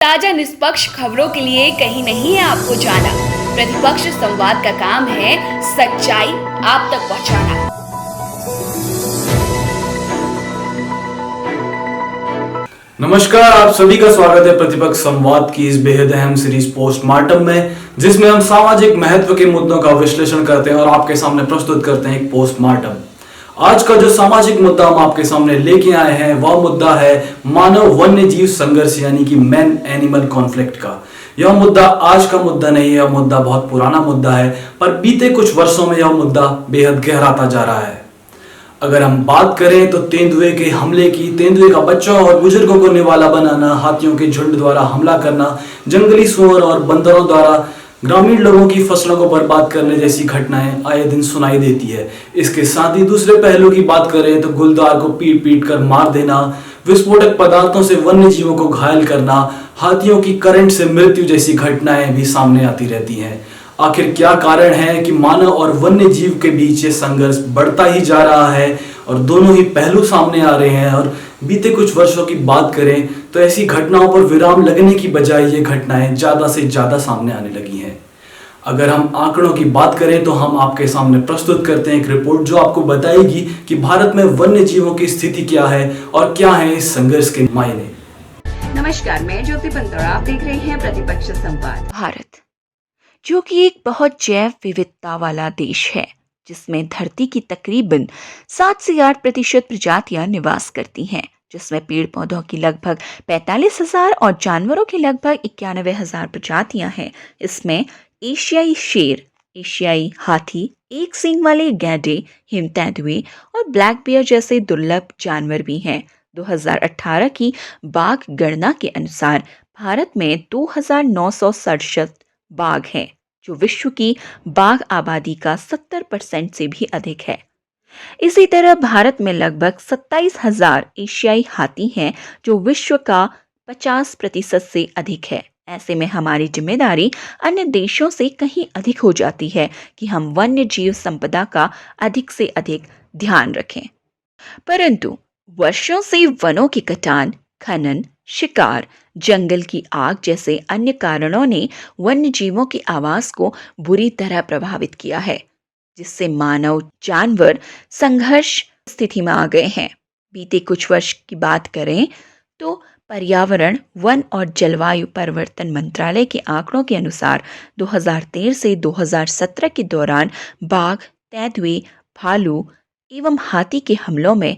ताजा निष्पक्ष खबरों के लिए कहीं नहीं है आपको जाना। प्रतिपक्ष संवाद का काम है सच्चाई आप तक पहुंचाना। नमस्कार, आप सभी का स्वागत है प्रतिपक्ष संवाद की इस बेहद अहम सीरीज पोस्टमार्टम में, जिसमें हम सामाजिक महत्व के मुद्दों का विश्लेषण करते हैं और आपके सामने प्रस्तुत करते हैं एक पोस्टमार्टम। आज का जो सामाजिक मुद्दा हम आपके सामने लेके आए हैं वह मुद्दा है मानव वन्य जीव संघर्ष, यानी कि मैन एनिमल कॉन्फ्लिक्ट का। यह मुद्दा आज का मुद्दा नहीं है, यह मुद्दा बहुत पुराना मुद्दा है, पर बीते कुछ वर्षों में यह मुद्दा बेहद गहराता जा रहा है। अगर हम बात करें तो तेंदुए के हमले की, तेंदुए का बच्चों और बुजुर्गों को निवाला बनाना, हाथियों के झुंड द्वारा हमला करना, जंगली सुअर और बंदरों द्वारा ग्रामीण लोगों की फसलों को बर्बाद करने जैसी घटनाएं आए दिन सुनाई देती है। इसके साथ ही दूसरे पहलू की बात करें तो गुलदार को पीट पीट कर मार देना, विस्फोटक पदार्थों से वन्य जीवों को घायल करना, हाथियों की करंट से मृत्यु जैसी घटनाएं भी सामने आती रहती हैं। आखिर क्या कारण है कि मानव और वन्य जीव के बीच ये संघर्ष बढ़ता ही जा रहा है और दोनों ही पहलू सामने आ रहे हैं। और बीते कुछ वर्षों की बात करें तो ऐसी घटनाओं पर विराम लगने की बजाय ये घटनाएं ज्यादा से ज्यादा सामने आने लगी हैं। अगर हम आंकड़ों की बात करें तो हम आपके सामने प्रस्तुत करते हैं एक रिपोर्ट जो आपको बताएगी कि भारत में वन्य जीवों की स्थिति क्या है और क्या है इस संघर्ष के मायने। नमस्कार, मैं ज्योति पंतोड़ा, आप देख रहे हैं प्रतिपक्ष संवाद। भारत, जो कि एक बहुत जैव विविधता वाला देश है, जिसमें धरती की तकरीबन 7 से 8% प्रजातियां निवास करती हैं, जिसमें पेड़ पौधों की लगभग 45,000 और जानवरों की लगभग 91,000 प्रजातियां हैं। इसमें एशियाई शेर, एशियाई हाथी, एक सींग वाले गैंडे, हिम तेंदुए और ब्लैक बियर जैसे दुर्लभ जानवर भी हैं। 2018 की बाघ गणना के अनुसार भारत में 2,967 बाघ हैं, जो विश्व की बाघ आबादी का 70% से भी अधिक है। इसी तरह भारत में लगभग 27,000 एशियाई हाथी हैं, जो विश्व का 50% से अधिक है। ऐसे में हमारी जिम्मेदारी अन्य देशों से कहीं अधिक हो जाती है कि हम वन्य जीव संपदा का अधिक से अधिक ध्यान रखें। परंतु वर्षों से वनों की कटान, खनन, शिकार, जंगल की आग जैसे अन्य कारणों ने वन्य जीवों के आवास को बुरी तरह प्रभावित किया है, जिससे मानव जानवर संघर्ष स्थिति में आ गए हैं। बीते कुछ वर्ष की बात करें तो पर्यावरण, वन और जलवायु परिवर्तन मंत्रालय के आंकड़ों के अनुसार 2013 से 2017 के दौरान बाघ, तेंदुए, भालू एवं हाथी के हमलों में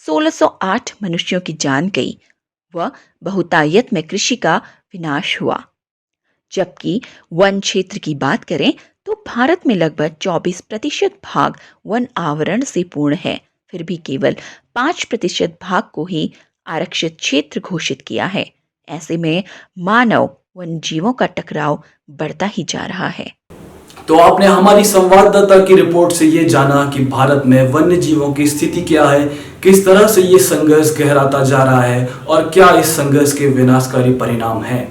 1608 मनुष्यों की जान गई व बहुतायत में कृषि का विनाश हुआ। जबकि वन क्षेत्र की बात करें तो भारत में लगभग 24% भाग वन आवरण से पूर्ण है, फिर भी केवल 5% भाग को ही आरक्षित क्षेत्र घोषित किया है। ऐसे में मानव वन जीवों का टकराव बढ़ता ही जा रहा है। तो आपने हमारी संवाददाता की रिपोर्ट से ये जाना कि भारत में वन्य जीवों की स्थिति क्या है, किस तरह से ये संघर्ष गहराता जा रहा है और क्या इस संघर्ष के विनाशकारी परिणाम हैं।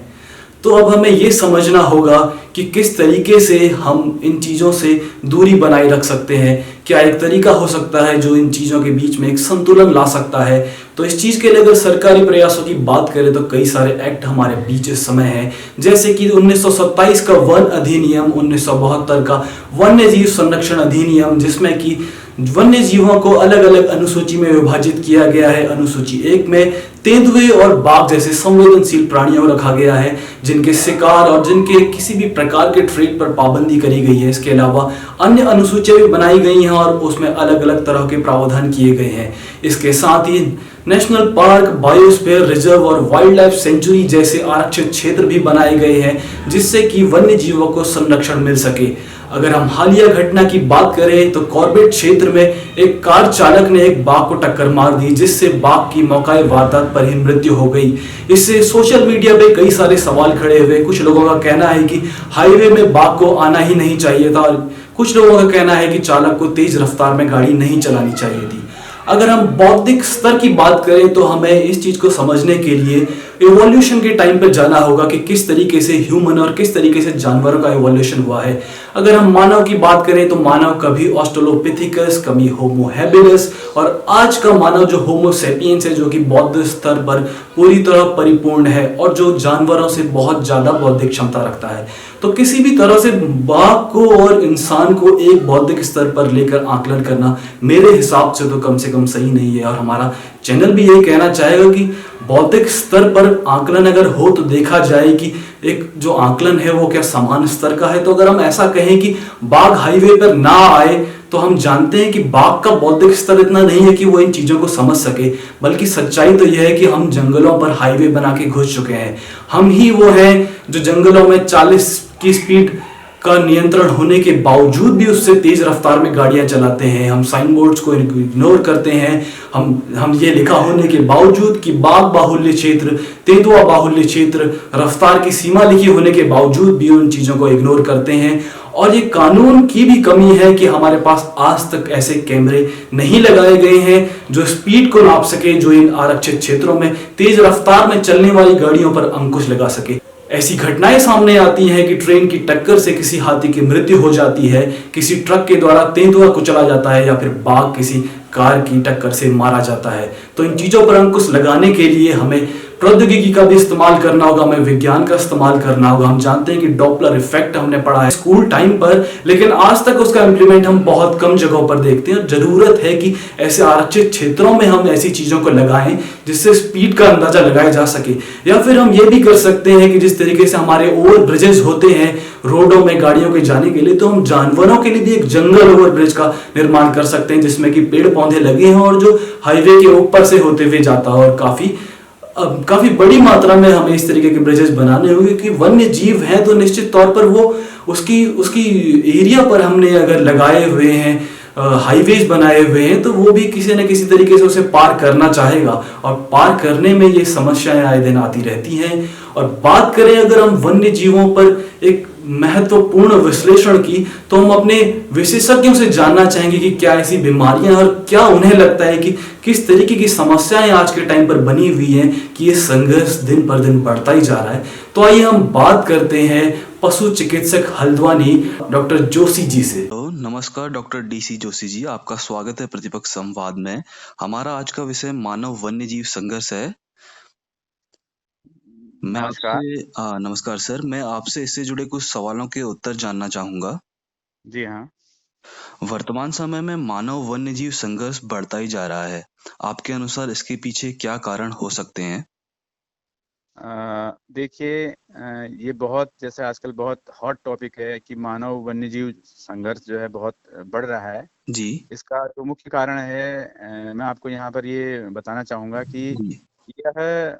तो अब हमें ये समझना होगा कि किस तरीके से हम इन चीज़ों से दूरी बनाए रख सकते हैं। क्या एक तरीका हो सकता है जो इन चीज़ों के बीच में एक संतुलन ला सकता है। तो इस चीज़ के लिए अगर सरकारी प्रयासों की बात करें तो कई सारे एक्ट हमारे बीच इस समय हैं, जैसे कि 1927 का वन अधिनियम, 1972 का वन्य जीव संरक्षण अधिनियम, जिसमें कि वन्य जीवों को अलग अलग अनुसूची में विभाजित किया गया है। अनुसूची 1 में तेंदुए और बाघ जैसे संवेदनशील प्राणियों को रखा गया है, जिनके शिकार और जिनके किसी भी प्रकार के ट्रेड पर पाबंदी करी गई है। इसके अलावा अन्य अनुसूचियां भी बनाई गई हैं और उसमें अलग अलग तरह के प्रावधान किए गए हैं। इसके साथ ही नेशनल पार्क, बायोस्फीयर रिजर्व और वाइल्ड लाइफ सेंचुरी जैसे आरक्षित क्षेत्र भी बनाए गए हैं, जिससे कि वन्य जीवों को संरक्षण मिल सके। अगर हम हालिया घटना की बात करें तो कॉर्बेट क्षेत्र में एक कार चालक ने एक बाघ को टक्कर मार दी, जिससे बाघ की मौके वारदात पर ही मृत्यु हो गई। इससे सोशल मीडिया पे कई सारे सवाल खड़े हुए। कुछ लोगों का कहना है कि हाईवे में बाघ को आना ही नहीं चाहिए था, और कुछ लोगों का कहना है कि चालक को तेज रफ्तार में गाड़ी नहीं चलानी चाहिए थी। अगर हम बौद्धिक स्तर की बात करें तो हमें इस चीज को समझने के लिए इवोल्यूशन के टाइम पर जाना होगा कि किस तरीके से ह्यूमन और किस तरीके से जानवरों का इवोल्यूशन हुआ है। अगर हम मानव की बात करें तो मानव कभी ऑस्ट्रेलोपिथिकस, कभी होमो हैबिलिस, और आज का मानव जो होमो सेपियंस है, जो कि बौद्ध स्तर पर पूरी तरह परिपूर्ण है और जो जानवरों से बहुत ज्यादा बौद्धिक क्षमता रखता है। तो किसी भी तरह से बाघ को और इंसान को एक बौद्धिक स्तर पर लेकर आकलन करना मेरे हिसाब से कम सही नहीं है। और हमारा चैनल भी यही कहना चाहेगा कि बौद्धिक स्तर पर आकलन अगर हो तो देखा जाए कि एक जो आकलन है वो क्या समान स्तर का है। तो अगर हम ऐसा कहें कि बाघ हाईवे पर ना आए, तो हम जानते हैं कि बाघ का बौद्धिक स्तर इतना नहीं है कि वो इन चीजों को समझ सके, बल्कि सच्चाई तो यह है कि हम जंगलों पर हाईवे बना के घुस चुके हैं। हम ही वो हैं जो जंगलों में 40 की स्पीड का नियंत्रण होने के बावजूद भी उससे तेज रफ्तार में गाड़ियां चलाते हैं। हम साइन बोर्ड्स को इग्नोर करते हैं। हम ये लिखा होने के बावजूद कि बाघ बाहुल्य क्षेत्र, तेंदुआ बाहुल्य क्षेत्र, रफ्तार की सीमा लिखी होने के बावजूद भी उन चीजों को इग्नोर करते हैं। और ये कानून की भी कमी है कि हमारे पास आज तक ऐसे कैमरे नहीं लगाए गए हैं जो स्पीड को नाप सके, जो इन आरक्षित क्षेत्रों में तेज रफ्तार में चलने वाली गाड़ियों पर अंकुश लगा सके। ऐसी घटनाएं सामने आती हैं कि ट्रेन की टक्कर से किसी हाथी की मृत्यु हो जाती है, किसी ट्रक के द्वारा तेंदुआ कुचला जाता है, या फिर बाघ किसी कार की टक्कर से मारा जाता है। तो इन चीजों पर अंकुश लगाने के लिए हमें प्रौद्योगिकी का भी इस्तेमाल करना होगा, हमें विज्ञान का इस्तेमाल करना होगा। हम जानते हैं कि डॉपलर इफेक्ट हमने पढ़ा है स्कूल टाइम पर, लेकिन आज तक उसका इंप्लीमेंट हम बहुत कम जगहों पर देखते हैं। जरूरत है कि ऐसे आरक्षित क्षेत्रों में हम ऐसी चीजों को लगाएं जिससे स्पीड का अंदाजा लगाया जा सके। या फिर हम ये भी कर सकते हैं कि जिस तरीके से हमारे ओवर ब्रिजेस होते हैं रोडों में गाड़ियों के जाने के लिए, तो हम जानवरों के लिए भी एक जंगल ओवर ब्रिज का निर्माण कर सकते हैं जिसमें कि पेड़ पौधे लगे हैं और जो हाईवे के ऊपर से होते हुए जाता है। और काफी बड़ी मात्रा में हमें इस तरीके के ब्रिजेस बनाने होंगे कि वन्य जीव हैं तो निश्चित तौर पर वो उसकी एरिया पर हमने अगर लगाए हुए हैं, हाईवेज बनाए हुए हैं, तो वो भी किसी न किसी तरीके से उसे पार करना चाहेगा। और पार करने में ये समस्याएं आए दिन आती रहती हैं। और बात करें अगर हम वन्य जीवों पर एक महत्वपूर्ण विश्लेषण की, तो हम अपने विशेषज्ञों से जानना चाहेंगे कि क्या ऐसी बीमारियां और क्या उन्हें लगता है कि किस तरीके की समस्याएं आज के टाइम पर बनी हुई हैं कि ये संघर्ष दिन पर दिन बढ़ता ही जा रहा है। तो आइए हम बात करते हैं पशु चिकित्सक हल्द्वानी डॉक्टर जोशी जी से। नमस्कार डॉक्टर डीसी जोशी जी, आपका स्वागत है प्रतिपक्ष संवाद में। हमारा आज का विषय मानव वन्य जीव संघर्ष है। नमस्कार सर, मैं आपसे इससे जुड़े कुछ सवालों के उत्तर जानना चाहूंगा। जी हाँ। वर्तमान समय में मानव वन्य जीव संघर्ष बढ़ता ही जा रहा है। आपके अनुसार इसके पीछे क्या कारण हो सकते हैं? देखिए, ये बहुत जैसे आजकल बहुत हॉट टॉपिक है कि मानव वन्य जीव संघर्ष जो है बहुत बढ़ रहा है। जी इसका जो मुख्य कारण है, मैं आपको यहाँ पर ये बताना चाहूंगा कि जी यह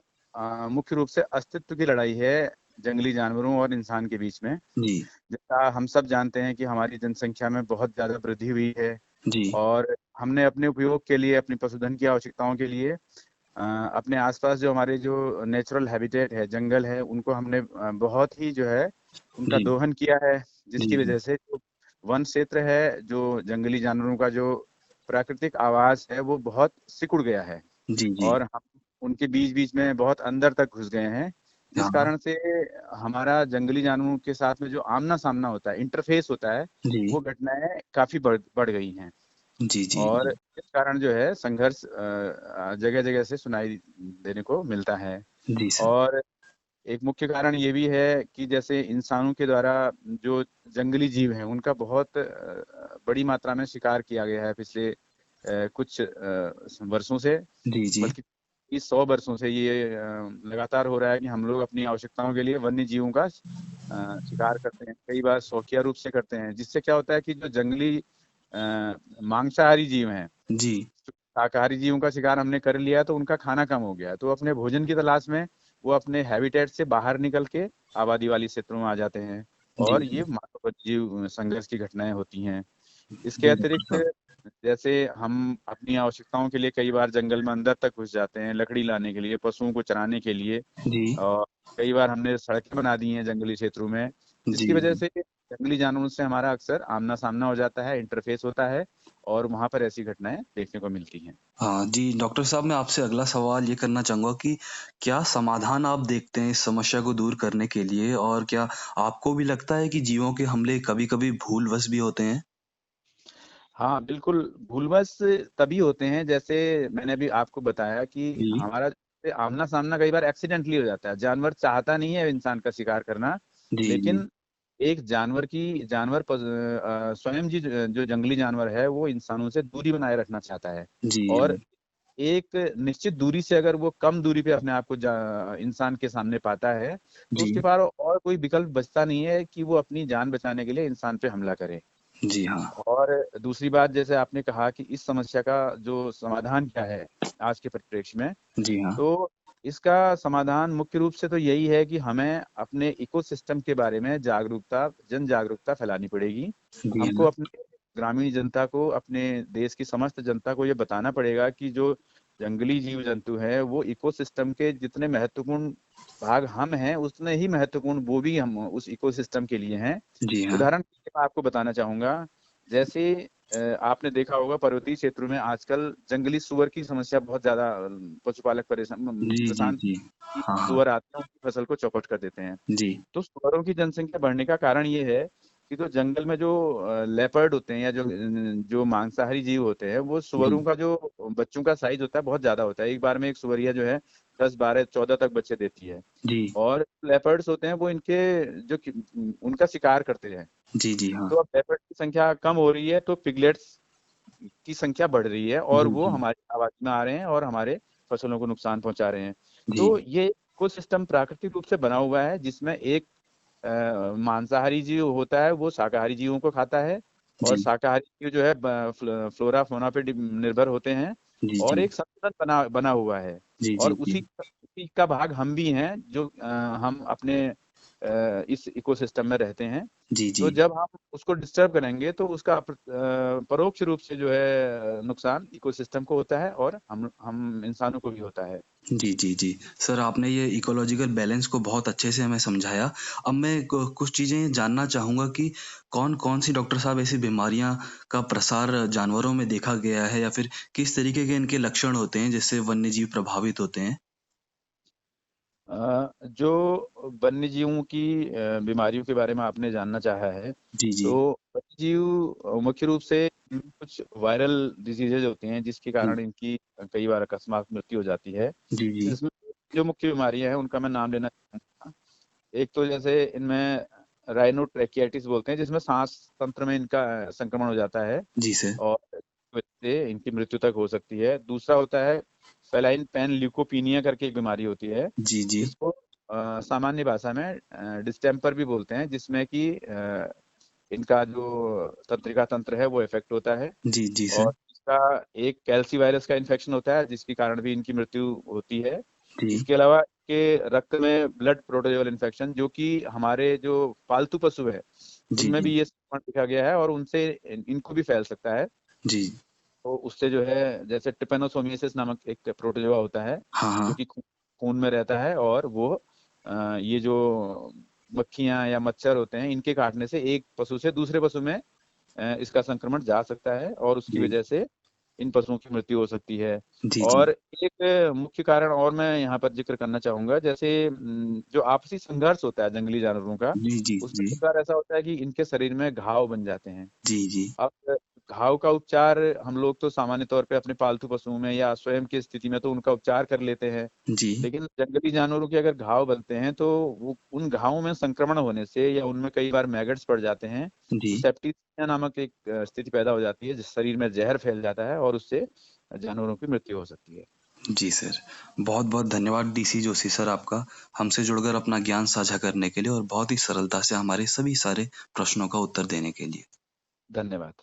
मुख्य रूप से अस्तित्व की लड़ाई है जंगली जानवरों और इंसान के बीच में। जी जैसा हम सब जानते हैं कि हमारी जनसंख्या में बहुत ज्यादा वृद्धि हुई है जी और हमने अपने उपयोग के लिए, अपनी पशुधन की आवश्यकताओं के लिए अपने आसपास जो हमारे जो नेचुरल हैबिटेट है, जंगल है, उनको हमने बहुत ही जो है उनका जी दोहन किया है, जी जिसकी वजह से जो वन क्षेत्र है, जो जंगली जानवरों का जो प्राकृतिक आवास है, वो बहुत सिकुड़ गया है जी जी और हम उनके बीच बीच में बहुत अंदर तक घुस गए हैं, जिस हाँ कारण से हमारा जंगली जानवरों के साथ में जो आमना सामना होता है, इंटरफेस होता है, जी वो घटनाएं काफी बढ़ गई हैं। जी जी और इस कारण जो है संघर्ष जगह जगह से सुनाई देने को मिलता है। जी सर। और एक मुख्य कारण ये भी है कि जैसे इंसानों के द्वारा जो जंगली जीव हैं उनका बहुत बड़ी मात्रा में शिकार किया गया है पिछले कुछ वर्षों से, जी जी बल्कि इस 100 वर्षों से ये लगातार हो रहा है कि हम लोग अपनी आवश्यकताओं के लिए वन्य जीवों का शिकार करते हैं, कई बार शौकिया रूप से करते हैं, जिससे क्या होता है कि जो जंगली मांसाहारी जीव हैं, जी शाकाहारी जीवों का शिकार हमने कर लिया तो उनका खाना कम हो गया, तो अपने भोजन की तलाश में वो अपने हैबिटेट से बाहर निकल के आबादी वाली क्षेत्रों में आ जाते हैं और जी ये मानव जीव संघर्ष की घटनाएं होती हैं। इसके जी अतिरिक्त जैसे हम अपनी आवश्यकताओं के लिए कई बार जंगल में अंदर तक घुस जाते हैं, लकड़ी लाने के लिए, पशुओं को चराने के लिए, जी और कई बार हमने सड़कें बना दी हैं जंगली क्षेत्रों में, जी जिसकी वजह से जंगली जानवरों से हमारा अक्सर आमना सामना हो जाता है, इंटरफेस होता है और वहां पर ऐसी घटनाएं देखने को मिलती हैं। हाँ जी, डॉक्टर साहब मैं आपसे अगला सवाल ये करना चाहूँगा कि क्या समाधान आप देखते हैं इस समस्या को दूर करने के लिए? और क्या आपको भी लगता है कि जीवों के हमले कभी-कभी भूलवश भी होते हैं? हाँ, बिल्कुल, भूलवश तभी होते हैं, जैसे मैंने अभी आपको बताया कि जी। हमारा आमना-सामना कई बार एक्सीडेंटली हो जाता है। जानवर चाहता नहीं है इंसान का शिकार करना, जी, जी। लेकिन एक स्वयं जो जंगली जानवर है, वो इंसानों से दूरी बनाए रखना चाहता है जी, और हाँ। एक निश्चित दूरी से अगर वो कम दूरी पे अपने आप को इंसान के सामने पाता है, तो जी। उसके पास और कोई विकल्प बचता नहीं है कि वो अपनी जान बचाने के लिए इंसान पे हमला करे। जी, हाँ। और दूसरी बात, जैसे आपने कहा कि इस समस्या का जो समाधान क्या है आज के परिप्रेक्ष्य में, जी, हाँ। तो इसका समाधान मुख्य रूप से तो यही है कि हमें अपने इकोसिस्टम के बारे में जन जागरूकता फैलानी पड़ेगी। जी, हमको हाँ। अपने ग्रामीण जनता को, अपने देश की समस्त जनता को ये बताना पड़ेगा कि जो जंगली जीव जंतु हैं, वो इकोसिस्टम के जितने महत्वपूर्ण भाग हम हैं, उतने ही महत्वपूर्ण वो भी हम उस इकोसिस्टम के लिए हैं। जी, हाँ। उदाहरण के लिए मैं आपको बताना चाहूँगा, जैसे आपने देखा होगा पर्वतीय क्षेत्रों में आजकल जंगली सूअर की समस्या बहुत ज़्यादा पशुपालक जी, जी, परेशान जी। कि हाँ, हाँ। सूअर आते हैं, उनकी फसल को चौपट कर देते हैं। जी। तो सूअरों की जनसंख्या बढ़ने का कारण ये है कि जो जंगल में जो लेपर्ड होते हैं या जो मांसाहारी जीव होते हैं, वो जी। सूअरों का जो बच्चों का साइज़ होता है बहुत ज़्यादा होता है। एक बार में एक सूअरिया जो है 10, 12, 14 तक बच्चे देती है। जी। और लेपर्ड्स होते हैं वो इनके उनका शिकार करते हैं। जी, जी, हाँ। तो अब लेपर्ड की संख्या कम हो रही है, तो पिगलेट्स की संख्या बढ़ रही है और जी, वो जी। हमारी आबादी में आ रहे हैं और हमारे फसलों को नुकसान पहुंचा रहे हैं। जी। तो ये इकोसिस्टम प्राकृतिक रूप से बना हुआ है, जिसमें एक मांसाहारी जीव होता है, वो शाकाहारी जीवों को खाता है और जी। शाकाहारी जीव जो है फ्लोरा फौना पे निर्भर होते हैं जी, और जी। एक संतुलन बना बना हुआ है। जी, और जी, जी। उसी का भाग हम भी हैं, जो हम अपने इस इकोसिस्टम में रहते हैं। जी, तो जी। जब हम उसको डिस्टर्ब करेंगे तो उसका परोक्ष रूप से जो है नुकसान इकोसिस्टम को होता है और हम इंसानों को भी होता है। जी, जी, जी। सर आपने ये इकोलॉजिकल बैलेंस को बहुत अच्छे से हमें समझाया। अब मैं कुछ चीज़ें जानना चाहूँगा कि कौन-कौन सी डॉक्टर साहब ऐसी बीमारियाँ का प्रसार जानवरों में देखा गया है या फिर किस तरीके के इनके लक्षण होते हैं जिससे वन्यजीव प्रभावित होते हैं? जो वन्य जीवों की बीमारियों के बारे में आपने जानना चाहा है, जी, जी। तो वन्य जीव मुख्य रूप से इनमें कुछ वायरल डिजीजेज होती हैं, जिसके जी। कारण इनकी कई बार अकस्मात मृत्यु हो जाती है। जी, जी। इसमें जो मुख्य बीमारियां हैं उनका मैं नाम लेना चाहूँगा। एक तो जैसे इनमें राइनोट्रैकियाइटिस बोलते हैं, जिसमें सांस तंत्र में इनका संक्रमण हो जाता है जी सर। और इस वजह से इनकी मृत्यु तक हो सकती है। दूसरा होता है फेलाइन पैन ल्यूकोपीनिया करके एक बीमारी होती है, जी, जी। जिसको सामान्य भाषा में डिस्टेम्पर भी बोलते हैं, जिसमें कि इनका जो तंत्रिका तंत्र है वो इफेक्ट होता है। जी, जी सर। और इसका एक कैल्सी वायरस का इन्फेक्शन होता है, जिसके कारण भी इनकी मृत्यु होती है। जी। इसके अलावा के रक्त में ब्लड प्रोटोजोल इन्फेक्शन, जो कि हमारे जो पालतू पशु है जी, उनमें जी। भी ये संक्रमण देखा गया है और उनसे इनको भी फैल सकता है। जी। तो उससे जो है, जैसे ट्रिपेनोसोमियासिस नामक एक प्रोटोजोआ होता है, हाँ, जो हाँ। कि खून में रहता है और वो ये जो मक्खियां या मच्छर होते हैं, इनके काटने से एक पशु से दूसरे पशु में इसका संक्रमण जा सकता है और उसकी जी। वजह से इन पशुओं की मृत्यु हो सकती है। जी, जी। और एक मुख्य कारण और मैं यहाँ पर जिक्र करना चाहूँगा, जैसे जो आपसी संघर्ष होता है जंगली जानवरों का, जी, जी, उसमें जी। कई बार ऐसा होता है कि इनके शरीर में घाव बन जाते हैं। जी, जी। अब घाव का उपचार हम लोग तो सामान्य तौर पे अपने पालतू पशुओं में या स्वयं की स्थिति में तो उनका उपचार कर लेते हैं, जी। लेकिन जंगली जानवरों के अगर घाव बनते हैं तो वो उन घावों में संक्रमण होने से या उनमें कई बार मैगट्स पड़ जाते हैं, जी। तो सेप्टिसिमिया नामक एक स्थिति पैदा हो जाती है, जिस शरीर में जहर फैल जाता है और उससे जानवरों की मृत्यु हो सकती है। जी सर। बहुत-बहुत धन्यवाद डीसी जोशी सर आपका, हमसे जुड़कर अपना ज्ञान साझा करने के लिए और बहुत ही सरलता से हमारे सभी सारे प्रश्नों का उत्तर देने के लिए। धन्यवाद।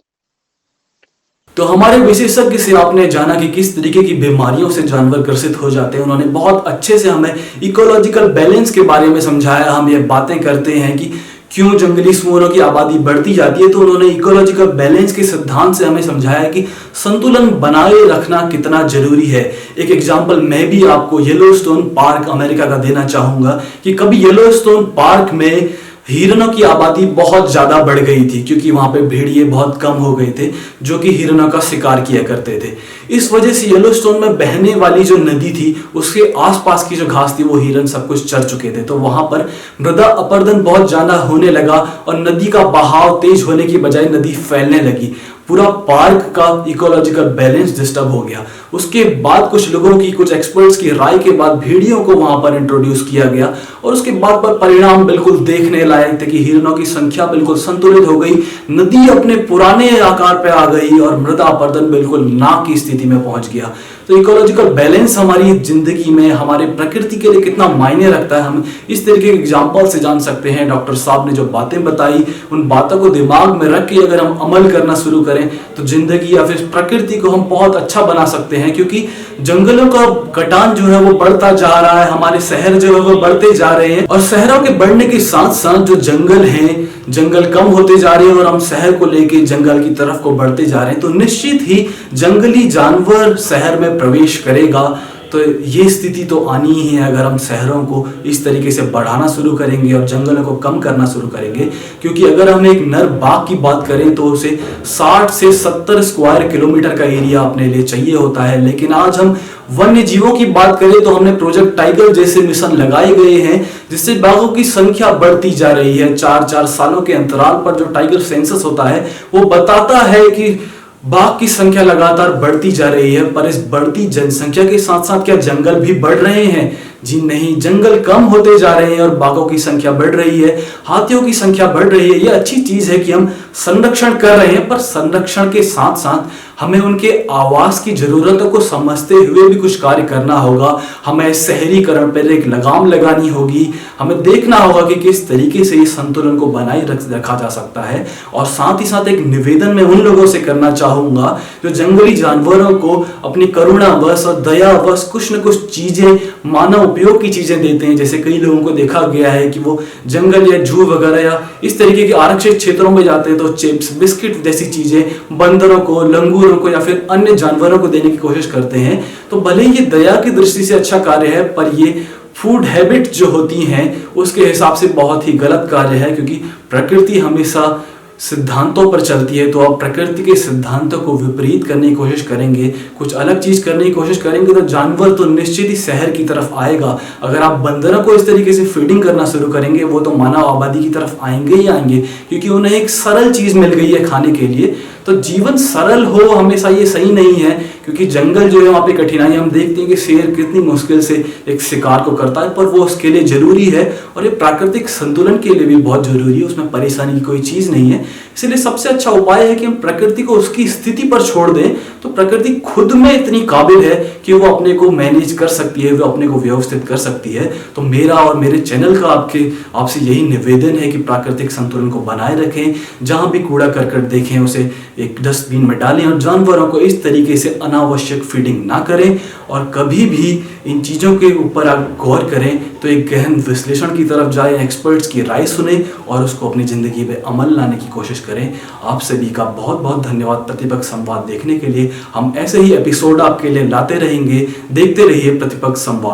तो हमारे विशेषज्ञ से आपने जाना कि किस तरीके की बीमारियों से जानवर ग्रसित हो जाते हैं। उन्होंने बहुत अच्छे से हमें इकोलॉजिकल बैलेंस के बारे में समझाया। हम ये बातें करते हैं कि क्यों जंगली सूअरों की आबादी बढ़ती जाती है, तो उन्होंने इकोलॉजिकल बैलेंस के सिद्धांत से हमें समझाया कि संतुलन बनाए रखना कितना जरूरी है। एक एग्जाम्पल मैं भी आपको येलोस्टोन पार्क अमेरिका का देना चाहूंगा कि कभी येलोस्टोन पार्क में हिरणों की आबादी बहुत ज्यादा बढ़ गई थी, क्योंकि वहां पे भेड़िए बहुत कम हो गए थे जो कि हिरणों का शिकार किया करते थे। इस वजह से येलोस्टोन में बहने वाली जो नदी थी उसके आसपास की जो घास थी वो हिरण सब कुछ चर चुके थे, तो वहां पर मृदा अपरदन बहुत ज्यादा होने लगा और नदी का बहाव तेज होने की बजाय नदी फैलने लगी। पूरा पार्क का इकोलॉजिकल बैलेंस डिस्टर्ब हो गया। उसके बाद कुछ लोगों की, कुछ एक्सपर्ट्स की राय के बाद भेड़ियों को वहां पर इंट्रोड्यूस किया गया और उसके बाद पर परिणाम बिल्कुल देखने लायक थे कि हिरणों की संख्या बिल्कुल संतुलित हो गई, नदी अपने पुराने आकार पे आ गई और मृदा अपरदन बिल्कुल ना की स्थिति में पहुंच गया। तो इकोलॉजिकल बैलेंस हमारी जिंदगी में, हमारे प्रकृति के लिए कितना मायने रखता है, हम इस तरीके के एग्जाम्पल से जान सकते हैं। डॉक्टर साहब ने जो बातें बताई, उन बातों को दिमाग में रख के अगर हम अमल करना शुरू करें तो जिंदगी या फिर प्रकृति को हम बहुत अच्छा बना सकते हैं, क्योंकि जंगलों का कटान जो है वो बढ़ता जा रहा है, हमारे शहर जो है वो बढ़ते जा रहे हैं और शहरों के बढ़ने के साथ साथ जो जंगल हैं, जंगल कम होते जा रहे हैं और हम शहर को लेके जंगल की तरफ को बढ़ते जा रहे हैं, तो निश्चित ही जंगली जानवर शहर में प्रवेश करेगा। तो ये स्थिति तो आनी ही है अगर हम शहरों को इस तरीके से बढ़ाना शुरू करेंगे और जंगलों को कम करना शुरू करेंगे, क्योंकि अगर हम एक नर बाघ की बात करें तो उसे 60 से 70 स्क्वायर किलोमीटर का एरिया अपने लिए चाहिए होता है, लेकिन आज हम वन्य जीवों की बात करें तो हमने प्रोजेक्ट टाइगर जैसे मिशन लगाए गए हैं जिससे बाघों की संख्या बढ़ती जा रही है। 4-4 सालों के अंतराल पर जो टाइगर सेंसस होता है वो बताता है कि बाघ की संख्या लगातार बढ़ती जा रही है। पर इस बढ़ती जनसंख्या के साथ साथ क्या जंगल भी बढ़ रहे हैं? जी नहीं, जंगल कम होते जा रहे हैं और बाघों की संख्या बढ़ रही है, हाथियों की संख्या बढ़ रही है। ये अच्छी चीज है कि हम संरक्षण कर रहे हैं, पर संरक्षण के साथ साथ हमें उनके आवास की जरूरतों को समझते हुए भी कुछ कार्य करना होगा। हमें शहरीकरण पर एक लगाम लगानी होगी, हमें देखना होगा कि किस तरीके से इस संतुलन को बनाए रखा जा सकता है। और साथ ही साथ एक निवेदन मैं उन लोगों से करना चाहूंगा जो जंगली जानवरों को अपनी करुणावश और दयावश कुछ न कुछ चीजें, मानव उपयोग की चीजें देते हैं। जैसे कई लोगों को देखा गया है कि वो जंगल या जू वगैरह या इस तरीके के आरक्षित क्षेत्रों में जाते हैं तो चिप्स, बिस्किट जैसी चीजें बंदरों को, लंगूरों को या फिर अन्य जानवरों को देने की कोशिश करते हैं। तो भले ही ये दया की दृष्टि से अच्छा कार्य है, पर ये फूड हैबिट जो होती हैं उसके हिसाब से बहुत ही गलत कार्य है, क्योंकि प्रकृति हमेशा सिद्धांतों पर चलती है। तो आप प्रकृति के सिद्धांतों को विपरीत करने की कोशिश करेंगे, कुछ अलग चीज करने की कोशिश करेंगे तो जानवर तो निश्चित ही शहर की तरफ आएगा। अगर आप बंदरों को इस तरीके से फीडिंग करना शुरू करेंगे वो तो मानव आबादी की तरफ आएंगे ही आएंगे, क्योंकि उन्हें एक सरल चीज मिल गई है खाने के लिए। तो जीवन सरल हो हमेशा ये सही नहीं है, क्योंकि जंगल जो है वहाँ पे कठिनाई हम देखते हैं कि शेर कितनी मुश्किल से एक शिकार को करता है, पर वो उसके लिए जरूरी है और ये प्राकृतिक संतुलन के लिए भी बहुत जरूरी है, उसमें परेशानी की कोई चीज नहीं है। इसलिए सबसे अच्छा उपाय है कि हम प्रकृति को उसकी स्थिति पर छोड़ दें, तो प्रकृति खुद में इतनी काबिल है कि वो अपने को मैनेज कर सकती है, वो अपने को व्यवस्थित कर सकती है। तो मेरा और मेरे चैनल का आपसे यही निवेदन है कि प्राकृतिक संतुलन को बनाए रखें, जहां भी कूड़ा करकट देखें उसे एक डस्टबिन में डालें और जानवरों को इस तरीके से अनावश्यक फीडिंग ना करें। और कभी भी इन चीज़ों के ऊपर आप गौर करें तो एक गहन विश्लेषण की तरफ जाएं, एक्सपर्ट्स की राय सुने और उसको अपनी ज़िंदगी में अमल लाने की कोशिश करें। आप सभी का बहुत बहुत धन्यवाद प्रतिपक्ष संवाद देखने के लिए। हम ऐसे ही एपिसोड आपके लिए लाते रहेंगे, देखते रहिए प्रतिपक्ष संवाद।